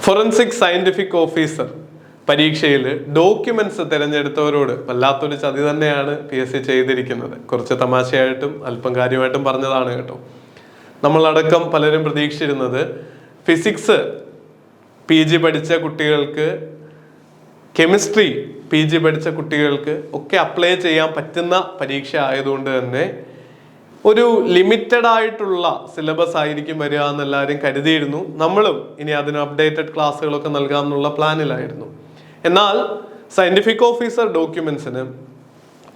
Forensic scientific officer പരീക്ഷയിൽ documents തിരഞ്ഞെടുത്തവരോട് വല്ലാത്തൊരു ചതി തന്നെയാണ് PSC ചെയ്തിരിക്കുന്നത്. കുറച്ച് തമാശയായിട്ടും അല്പം കാര്യമായിട്ടും പറഞ്ഞതാണ് കേട്ടോ. നമ്മളടക്കം പലരും പ്രതീക്ഷിച്ചിരുന്നത് ഫിസിക്സ് PG പഠിച്ച കുട്ടികൾക്ക്, കെമിസ്ട്രി PG പഠിച്ച കുട്ടികൾക്ക് ഒക്കെ അപ്ലൈ ചെയ്യാൻ പറ്റുന്ന പരീക്ഷ ആയതുകൊണ്ട് തന്നെ ഒരു ലിമിറ്റഡ് ആയിട്ടുള്ള സിലബസ് ആയിരിക്കും വരിക എന്നെല്ലാവരും കരുതിയിരുന്നു. നമ്മളും ഇനി അതിന് അപ്ഡേറ്റഡ് ക്ലാസ്സുകളൊക്കെ നൽകാമെന്നുള്ള പ്ലാനിലായിരുന്നു. എന്നാൽ സയന്റിഫിക് ഓഫീസർ ഡോക്യുമെന്റ്സിന്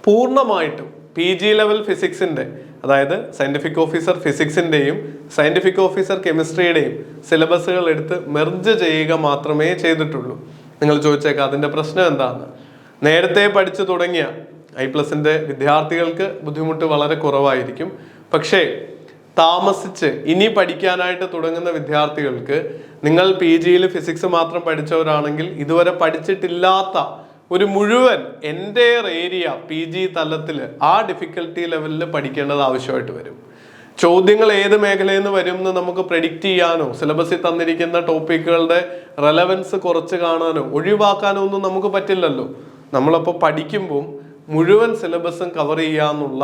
പൂർണ്ണമായിട്ടും PG ലെവൽ ഫിസിക്സിന്റെ, അതായത് സയന്റിഫിക് ഓഫീസർ ഫിസിക്സിന്റെയും സയന്റിഫിക് ഓഫീസർ കെമിസ്ട്രിയുടെയും സിലബസുകൾ എടുത്ത് മെർജ് ചെയ്യുക മാത്രമേ ചെയ്തിട്ടുള്ളൂ. നിങ്ങൾ ചോദിച്ചേക്കാം അതിന്റെ പ്രശ്നം എന്താന്ന്. നേരത്തെ പഠിച്ചു തുടങ്ങിയ I+ന്റെ വിദ്യാർത്ഥികൾക്ക് ബുദ്ധിമുട്ട് വളരെ കുറവായിരിക്കും. പക്ഷേ താമസിച്ച് ഇനി പഠിക്കാനായിട്ട് തുടങ്ങുന്ന വിദ്യാർത്ഥികൾക്ക്, നിങ്ങൾ PGയിൽ ഫിസിക്സ് മാത്രം പഠിച്ചവരാണെങ്കിൽ ഇതുവരെ പഠിച്ചിട്ടില്ലാത്ത ഒരു മുഴുവൻ എൻ്റയർ ഏരിയ PG തലത്തിൽ ആ ഡിഫിക്കൽട്ടി ലെവലിൽ പഠിക്കേണ്ടത് ആവശ്യമായിട്ട് വരും. ചോദ്യങ്ങൾ ഏത് മേഖലയിൽ നിന്ന് വരും എന്ന് നമുക്ക് പ്രെഡിക്റ്റ് ചെയ്യാനോ സിലബസിൽ തന്നിരിക്കുന്ന ടോപ്പിക്കുകളുടെ റെലവൻസ് കുറച്ച് കാണാനോ ഒഴിവാക്കാനോ ഒന്നും നമുക്ക് പറ്റില്ലല്ലോ. നമ്മളപ്പോൾ പഠിക്കുമ്പോൾ മുഴുവൻ സിലബസും കവർ ചെയ്യാന്നുള്ള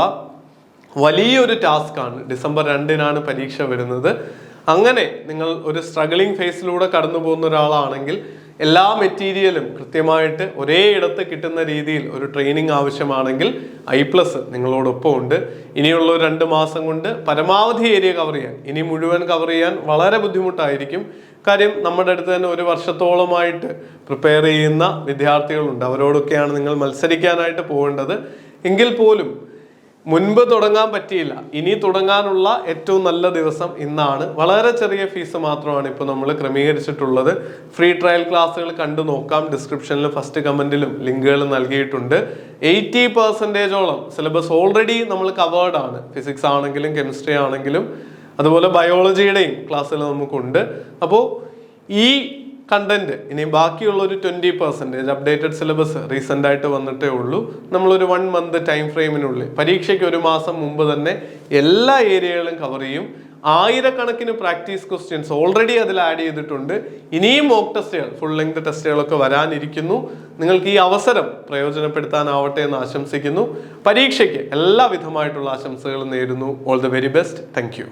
വലിയൊരു ടാസ്ക്കാണ്. ഡിസംബർ 2-നാണ് പരീക്ഷ വരുന്നത്. അങ്ങനെ നിങ്ങൾ ഒരു സ്ട്രഗിളിംഗ് ഫേസിലൂടെ കടന്നു പോകുന്ന ഒരാളാണെങ്കിൽ എല്ലാ മെറ്റീരിയലും കൃത്യമായിട്ട് ഒരേ ഇടത്ത് കിട്ടുന്ന രീതിയിൽ ഒരു ട്രെയിനിങ് ആവശ്യമാണെങ്കിൽ I+ നിങ്ങളോടൊപ്പം ഉണ്ട്. ഇനിയുള്ള 2 മാസം കൊണ്ട് പരമാവധി ഏരിയ കവർ ചെയ്യാൻ, ഇനി മുഴുവൻ കവർ ചെയ്യാൻ വളരെ ബുദ്ധിമുട്ടായിരിക്കും. കാര്യം നമ്മുടെ അടുത്ത് തന്നെ 1 വർഷത്തോളമായിട്ട് പ്രിപ്പയർ ചെയ്യുന്ന വിദ്യാർത്ഥികളുണ്ട്. അവരോടൊക്കെയാണ് നിങ്ങൾ മത്സരിക്കാനായിട്ട് പോകേണ്ടത്. എങ്കിൽ പോലും മുൻപ് തുടങ്ങാൻ പറ്റിയില്ല, ഇനി തുടങ്ങാനുള്ള ഏറ്റവും നല്ല ദിവസം ഇന്നാണ്. വളരെ ചെറിയ ഫീസ് മാത്രമാണ് ഇപ്പോൾ നമ്മൾ ക്രമീകരിച്ചിട്ടുള്ളത്. ഫ്രീ ട്രയൽ ക്ലാസ്സുകൾ നോക്കാം. ഡിസ്ക്രിപ്ഷനിലും ഫസ്റ്റ് കമന്റിലും ലിങ്കുകൾ നൽകിയിട്ടുണ്ട്. 80% സിലബസ് ഓൾറെഡി നമ്മൾ കവേർഡ് ആണ്. ഫിസിക്സ് ആണെങ്കിലും കെമിസ്ട്രി ആണെങ്കിലും അതുപോലെ ബയോളജിയുടെയും ക്ലാസ്സുകൾ നമുക്കുണ്ട്. അപ്പോൾ ഈ കണ്ടന്റ് ഇനി ബാക്കിയുള്ള ഒരു 20% അപ്ഡേറ്റഡ് സിലബസ് റീസെന്റ് ആയിട്ട് വന്നിട്ടേ ഉള്ളൂ. നമ്മളൊരു 1 മന്ത് ടൈം ഫ്രെയിമിനുള്ളിൽ, പരീക്ഷയ്ക്ക് 1 മാസം മുമ്പ് തന്നെ എല്ലാ ഏരിയകളും കവർ ചെയ്യും. 1000കണക്കിന് പ്രാക്ടീസ് ക്വസ്റ്റ്യൻസ് ഓൾറെഡി അതിൽ ആഡ് ചെയ്തിട്ടുണ്ട്. ഇനിയും മോക്ക് ടെസ്റ്റുകൾ, ഫുൾ ലെങ്ത് ടെസ്റ്റുകളൊക്കെ വരാനിരിക്കുന്നു. നിങ്ങൾക്ക് ഈ അവസരം പ്രയോജനപ്പെടുത്താനാവട്ടെ എന്ന് ആശംസിക്കുന്നു. പരീക്ഷയ്ക്ക് എല്ലാവിധമായിട്ടുള്ള ആശംസകളും നേരുന്നു. All the very best. Thank you.